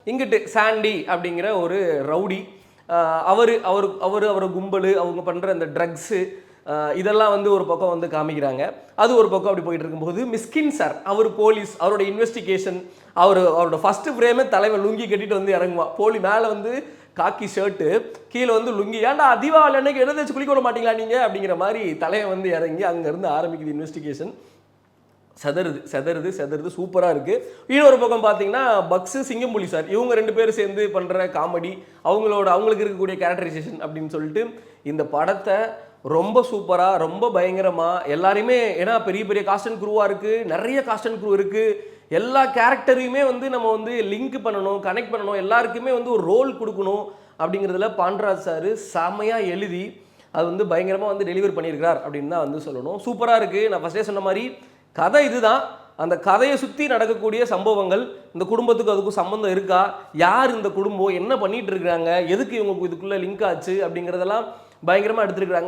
இங்கிட்டு சாண்டி அப்படிங்கிற ஒரு ரவுடி, அவர் கும்பல், அவங்க பண்ணுற அந்த ட்ரக்ஸு இதெல்லாம் வந்து ஒரு பக்கம் வந்து காமிக்கிறாங்க. அது ஒரு பக்கம் அப்படி போயிட்டு இருக்கும்போது மிஸ்கின் சார், அவர் போலீஸ், அவரோட இன்வெஸ்டிகேஷன், அவரோட ஃபர்ஸ்ட் ஃப்ரேமே தலைவன் லுங்கி கட்டிட்டு வந்து இறங்குவான். மேலே வந்து காக்கி ஷர்ட்டு, கீழே வந்து லுங்கி. ஏன்டா தீபாவளி அன்னைக்கு எண்ணெய் தேய்ச்சி குளிக்க விட மாட்டீங்களா நீங்கள் அப்படிங்கிற மாதிரி தலைவன் வந்து இறங்கி அங்கேருந்து ஆரம்பிக்குது இன்வெஸ்டிகேஷன். செதறுது சூப்பராக இருக்குது. இன்னொரு பக்கம் பார்த்தீங்கன்னா பக்ஸு, சிங்கம்புலி சார், இவங்க 2 பேரும் சேர்ந்து பண்ணுற காமெடி, அவங்களுக்கு இருக்கக்கூடிய கேரக்டரைசேஷன் அப்படின்னு சொல்லிட்டு இந்த படத்தை ரொம்ப சூப்பராக, ரொம்ப பயங்கரமாக எல்லாரையுமே, ஏன்னா பெரிய பெரிய காஸ்ட் அண்ட் க்ரூவாக இருக்குது, நிறைய காஸ்ட் அண்ட் க்ரூ இருக்குது, எல்லா கேரக்டரையுமே வந்து நம்ம வந்து லிங்க் பண்ணணும், கனெக்ட் பண்ணணும், எல்லாருக்குமே வந்து ஒரு ரோல் கொடுக்கணும் அப்படிங்கிறதுல பாண்டராஜ் சார் செமையாக எழுதி அது வந்து பயங்கரமாக வந்து டெலிவர் பண்ணியிருக்கிறார் அப்படின்னு தான் வந்து சொல்லணும். சூப்பராக இருக்குது. நான் ஃபஸ்ட்டே சொன்ன மாதிரி கதை இதுதான். அந்த கதையை சுற்றி நடக்கக்கூடிய சம்பவங்கள், இந்த குடும்பத்துக்கு அதுக்கும் சம்மந்தம் இருக்கா, யார் இந்த குடும்பம், என்ன பண்ணிட்டு இருக்கிறாங்க, எதுக்கு இவங்க இதுக்குள்ளே லிங்க் ஆச்சு அப்படிங்கிறதெல்லாம் பயங்கரமாக எடுத்துருக்குறாங்க.